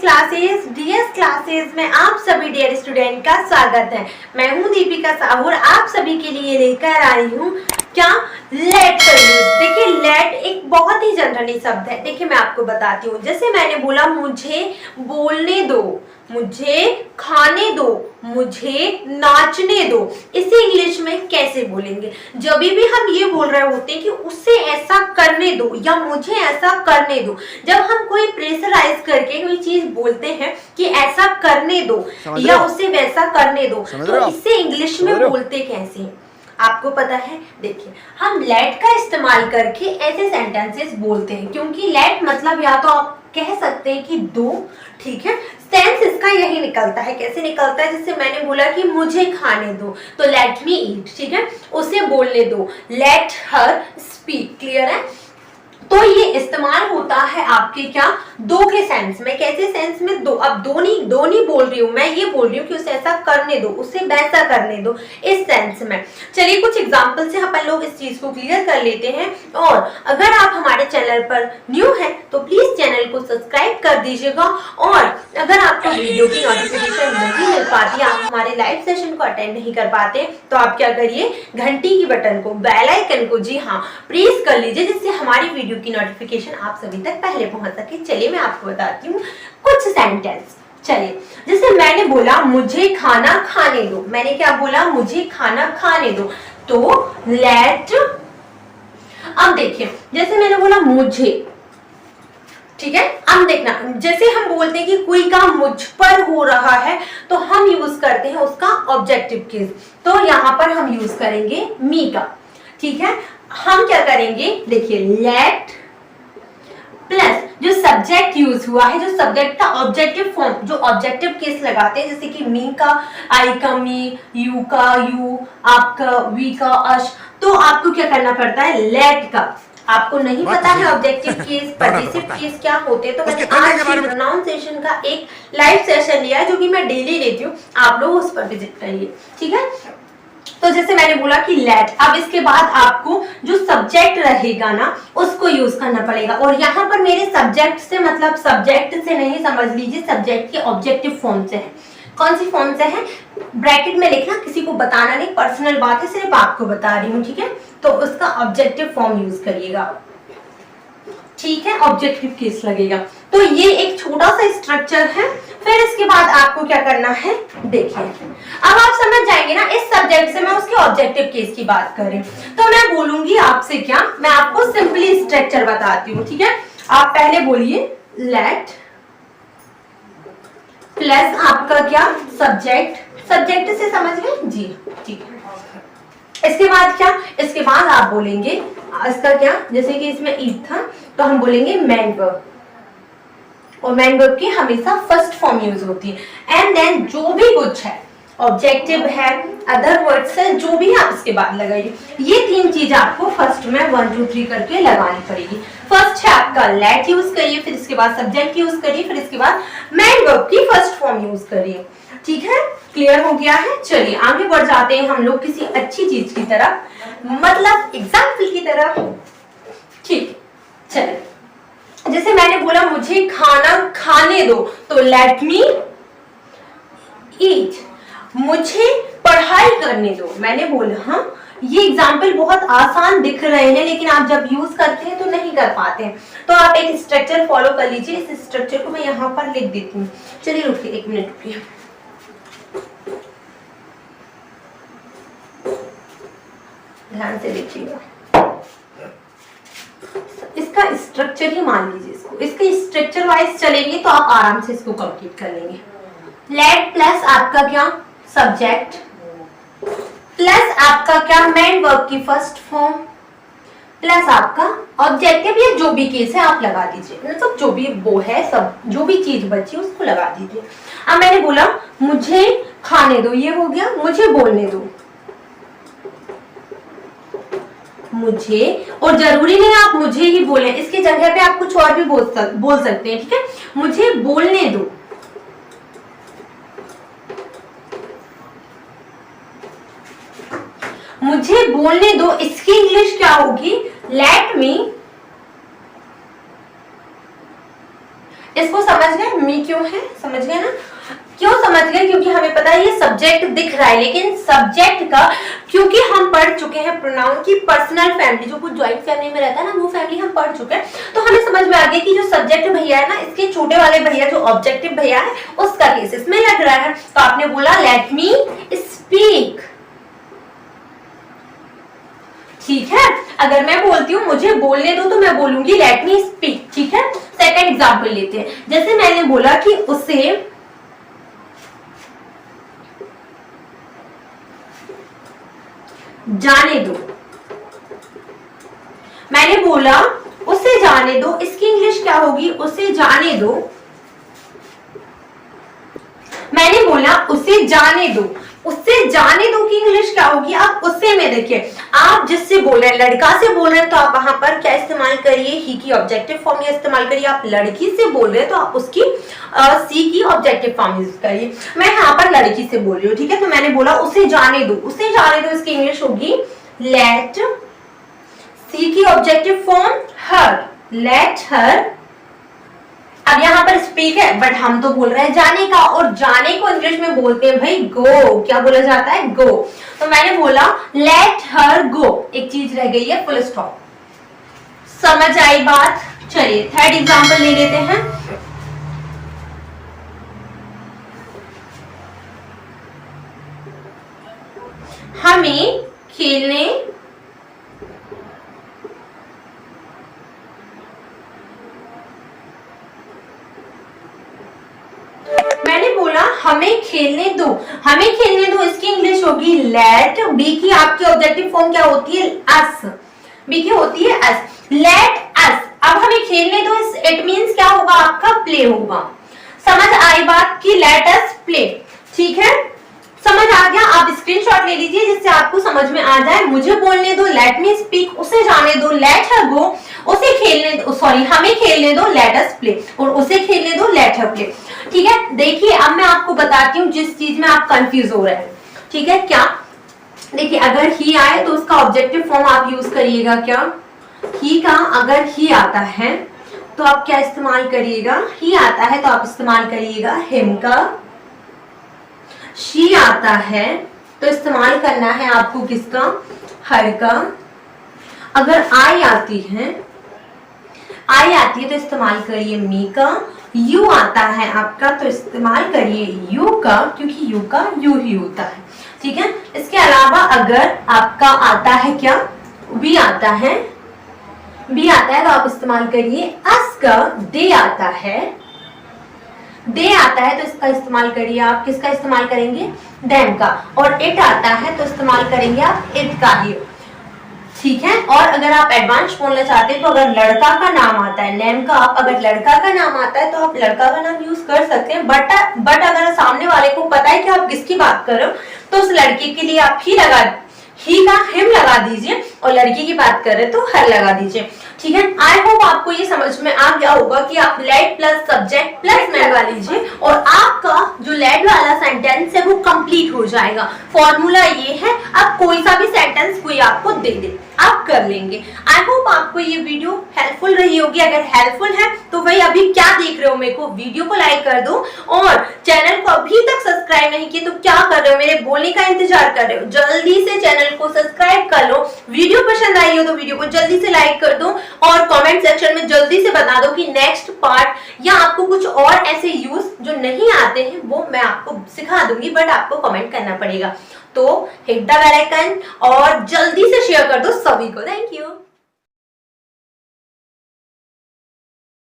DS classes में आप सभी डियर स्टूडेंट का स्वागत है। मैं हूं दीपिका साहू और आप सभी के लिए लेकर आई हूं क्या लेट का यूज। देखिए लेट एक बहुत ही जनरली शब्द है। देखिए मैं आपको बताती हूँ, जैसे मैंने बोला मुझे बोलने दो, मुझे खाने दो, मुझे नाचने दो, इसे इंग्लिश में कैसे बोलेंगे? जब भी हम ये बोल रहे होते हैं कि उसे ऐसा करने दो या मुझे ऐसा करने दो, जब हम कोई प्रेशराइज करके कोई चीज बोलते हैं कि ऐसा करने दो या उसे वैसा करने दो, तो इसे इंग्लिश में बोलते कैसे हैं? आपको पता है? देखिए हम लेट का इस्तेमाल करके ऐसे सेंटेंसेस बोलते हैं, क्योंकि लेट मतलब या तो आप कह सकते हैं कि दो, ठीक है। सेंस इसका यही निकलता है। कैसे निकलता है? जैसे मैंने बोला कि मुझे खाने दो, तो लेट मी ईट, ठीक है। उसे बोलने दो, लेट हर स्पीक। क्लियर है? तो ये इस्तेमाल होता है आपके क्या दो के सेंस में। कैसे सेंस में? दो। अब दो नहीं बोल रही हूँ मैं, ये बोल रही हूँ कि उसे ऐसा करने दो, उसे वैसा करने दो, इस सेंस में। चलिए कुछ एग्जांपल से अपन लोग इस चीज को क्लियर कर लेते हैं। और अगर आप हमारे चैनल पर न्यू हैं तो प्लीज चैनल को सब्सक्राइब कर दीजिएगा। और अगर आपको वीडियो की नोटिफिकेशन नहीं मिल पाती, आप हमारे लाइव सेशन को अटेंड नहीं कर पाते, तो आप क्या करिए, घंटी की बटन को, बेल आइकन को, जी हाँ, प्रेस कर लीजिए, जिससे हमारी वीडियो की नोटिफिकेशन आप सभी तक पहले पहुंच सके। चलिए मैं आपको बताती हूँ कुछ सेंटेंस। चलिए जैसे मैंने बोला मुझे खाना खाने दो, मैंने क्या बोला? मुझे खाना खाने दो, तो लेट। अब देखिए जैसे मैंने बोला मुझे, ठीक है। अब देखना, जैसे हम बोलते हैं कि कोई काम मुझ पर हो रहा है, तो हम यूज करते हैं उसका ऑब्जेक्टिव केस। तो यहाँ पर हम यूज करेंगे मी का, ठीक है। हम क्या करेंगे? देखिए लेट प्लस जो सब्जेक्ट यूज हुआ है, जो सब्जेक्ट का ऑब्जेक्टिव फॉर्म, जो ऑब्जेक्टिव केस लगाते हैं, जैसे कि मी का आई का मी, यू का यू, आपका वी का अश, तो आपको क्या करना पड़ता है? लेट का। आपको नहीं पता है ऑब्जेक्टिव केस, पजेसिव केस क्या होते हैं, तो मैंने आज प्रोनाउंसिएशन का एक लाइव सेशन लिया है जो कि मैं डेली लेती हूँ, आप लोग उस पर विजिट करिए, ठीक है। तो जैसे मैंने बोला कि लेट, अब इसके बाद आपको जो सब्जेक्ट रहेगा ना उसको यूज करना पड़ेगा। और यहाँ पर मेरे सब्जेक्ट से मतलब सब्जेक्ट से नहीं, समझ लीजिए सब्जेक्ट के ऑब्जेक्टिव फॉर्म से है। कौन सी फॉर्म से है? ब्रैकेट में लिखना, किसी को बताना नहीं, पर्सनल बात है, सिर्फ आपको बता रही हूँ, ठीक है। तो उसका ऑब्जेक्टिव फॉर्म यूज करिएगा, ठीक है, ऑब्जेक्टिव केस लगेगा। तो ये एक छोटा सा स्ट्रक्चर है। फिर इसके बाद आपको क्या करना है? देखिए अब आप समझ जाएंगे ना, इस सब्जेक्ट से मैं उसके ऑब्जेक्टिव केस की बात कर रही हूँ, तो मैं बोलूंगी आपसे क्या, मैं आपको सिंपली स्ट्रक्चर बताती हूँ, ठीक है। आप पहले बोलिए लेट प्लस आपका क्या सब्जेक्ट, सब्जेक्ट से समझ गए जी, ठीक है। इसके बाद क्या? इसके बाद आप बोलेंगे इसका क्या, जैसे कि इसमें ईट था तो हम बोलेंगे मैन वर्ब, और मैन वर्ब की हमेशा फर्स्ट फॉर्म यूज होती है। एंड देन जो भी कुछ है, ऑब्जेक्टिव है, अदर वर्ड्स है, जो भी आप इसके बाद लगाइए। ये तीन चीज आपको फर्स्ट में 1 2 3 करके लगानी पड़ेगी। फर्स्ट है आपका लेट यूज करिए, फिर इसके बाद सब्जेक्ट यूज करिए, फिर इसके बाद मैन वर्ब की फर्स्ट फॉर्म यूज करिए, ठीक है। क्लियर हो गया है? चलिए आगे बढ़ जाते हैं हम लोग किसी अच्छी चीज की तरफ, मतलब एग्जाम्पल की तरफ, ठीक। चलिए जैसे मैंने बोला मुझे खाना खाने दो, तो लेट मी ईट। मुझे पढ़ाई करने दो, मैंने बोला, हाँ ये एग्जाम्पल बहुत आसान दिख रहे हैं, लेकिन आप जब यूज करते हैं तो नहीं कर पाते हैं। तो आप एक स्ट्रक्चर फॉलो कर लीजिए। इस स्ट्रक्चर को मैं यहाँ पर लिख देती हूँ। चलिए रुकिए, एक मिनट रुकिए। ध्यान से देखिएगा, इसका स्ट्रक्चर ही मान लीजिए, इसको इसके स्ट्रक्चर वाइज चलेंगे तो आप आराम से इसको कंप्लीट कर लेंगे। लेट प्लस आपका क्या सब्जेक्ट, प्लस आपका क्या मैन वर्ब की फर्स्ट फॉर्म, प्लस आपका ऑब्जेक्टिव या जो भी केस है आप लगा दीजिए, मतलब जो भी वो है, सब जो भी चीज बची उसको लगा दीजिए। अब मैंने बोला मुझे खाने दो, ये हो गया, मुझे बोलने दो, मुझे, और जरूरी नहीं आप मुझे ही बोले, इसकी जगह पे आप कुछ और भी बोल सकते हैं, ठीक है। मुझे बोलने दो, मुझे बोलने दो, इसकी इंग्लिश क्या होगी? लेट मी इसको समझ गए मी क्यों है, समझ गए ना, क्यों समझ गए, क्योंकि हमें पता है ये सब्जेक्ट दिख रहा है, लेकिन सब्जेक्ट का, क्योंकि हम पढ़ चुके हैं प्रोनाउन की पर्सनल फैमिली, जो कुछ ज्वाइंट फैमिली में रहता है ना, वो फैमिली हम पढ़ चुके हैं, तो हमें समझ में आ गया कि जो सब्जेक्ट भैया है ना, इसके छोटे वाले भैया जो ऑब्जेक्टिव भैया है उसका केस इसमें लग रहा है। तो आपने बोला लेट मी स्पीक, ठीक है। अगर मैं बोलती हूँ मुझे बोलने दो, तो मैं बोलूंगी लेट मी स्पीक, ठीक है। सेकंड एग्जांपल लेते हैं, जैसे मैंने बोला कि उसे जाने दो, मैंने बोला उसे जाने दो, इसकी इंग्लिश क्या होगी, उसे जाने दो। मैंने बोला उसे जाने दो, उससे जाने दो की इंग्लिश क्या होगी, आप उससे में देखिए, आप जिससे बोल रहे हैं, लड़का से बोल रहे हैं, तो आप वहां पर क्या इस्तेमाल करिए, ही की ऑब्जेक्टिव फॉर्म इस्तेमाल करिए। आप लड़की से बोल रहे हैं तो आप उसकी सी की ऑब्जेक्टिव फॉर्म यूज करिए। मैं यहाँ पर लड़की से बोल रही हूँ, ठीक है। तो मैंने बोला उसे जाने दो, उसे जाने दो, इसकी इंग्लिश होगी लेट, सी की ऑब्जेक्टिव फॉर्म हर, लेट हर। अब यहाँ पर स्पीक है, बट हम तो बोल रहे हैं जाने का, और जाने को इंग्लिश में बोलते हैं भाई गो, क्या बोला जाता है, गो। तो मैंने बोला लेट हर गो, एक चीज रह गई है, फुल स्टॉप। समझ आई बात। चलिए थर्ड एग्जांपल ले लेते हैं। हमें खेलने मैंने बोला हमें खेलने दो, हमें खेलने दो, इसकी इंग्लिश होगी लेट, बी की आपकी ऑब्जेक्टिव फॉर्म क्या होती है, अस, बी की होती है अस, लेट अस। अब हमें खेलने दो, इट मींस क्या होगा, आपका प्ले होगा। समझ आई बात की लेट अस प्ले, ठीक है। समझ आ गया, आप स्क्रीनशॉट ले लीजिए जिससे आपको समझ में आ जाए। मुझे बोलने दो लेट मी स्पीक, उसे जाने दो लेट हर गो, उसे खेलने दो, सॉरी हमें खेलने दो लेट अस प्ले, और उसे खेलने दो लेट हर प्ले, ठीक है। देखिए अब मैं आपको बताती हूँ जिस चीज में आप कंफ्यूज हो रहे हैं, ठीक है। क्या, देखिए अगर ही आए तो उसका ऑब्जेक्टिव फॉर्म आप यूज करिएगा, क्या, ही का। अगर ही आता है तो आप क्या इस्तेमाल करिएगा, ही आता है तो आप इस्तेमाल करिएगा हिम का। शी आता है तो इस्तेमाल करना है आपको किसका, हर का। अगर आई आती है, आई आती है तो इस्तेमाल करिए मी का। यू आता है आपका तो इस्तेमाल करिए यू का, क्योंकि यू का यू ही होता है, ठीक है। इसके अलावा अगर आपका आता है क्या, वी आता है, बी आता है तो आप इस्तेमाल करिए अस का। दे आता है, दे आता है तो इसका इस्तेमाल करिए आप, किसका इस्तेमाल करेंगे, देम का। और इट आता है तो इस्तेमाल करेंगे आप इट का ही, ठीक है। और अगर आप एडवांस बोलना चाहते हैं तो अगर लड़का का नाम आता है, नेम का, आप अगर लड़का का नाम आता है तो आप लड़का का नाम यूज कर सकते हैं। बट अगर सामने वाले को पता है कि आप किसकी बात कर रहे हो तो उस लड़की के लिए आप ही का हिम लगा दीजिए, और लड़की की बात कर रहे तो हर लगा दीजिए, ठीक है। आई होप आपको ये समझ में आ गया होगा कि आप late plus subject plus man लगा लीजिए और आपका जो लेट वाला सेंटेंस है वो कंप्लीट हो जाएगा। फॉर्मूला ये है, आप कोई सा भी सेंटेंस कोई आपको दे दे आप कर लेंगे। आई होप आपको ये वीडियो हेल्पफुल रही होगी। अगर हेल्पफुल है तो भाई अभी क्या देख रहे हो, मेरे को वीडियो को लाइक कर दो, और चैनल को अभी तक सब्सक्राइब नहीं किया तो क्या कर रहे हो, मेरे बोलने का इंतजार कर रहे हो, जल्दी से चैनल को सब्सक्राइब कर लो। वीडियो पसंद आई हो तो वीडियो को जल्दी से लाइक कर दो, और कमेंट सेक्शन में जल्दी से बता दो कि नेक्स्ट पार्ट या आपको कुछ और ऐसे यूज जो नहीं आते हैं वो मैं आपको सिखा दूंगी, बट आपको कमेंट करना पड़ेगा। तो हिट द बेल आइकन और जल्दी से शेयर कर दो सभी को। Thank you.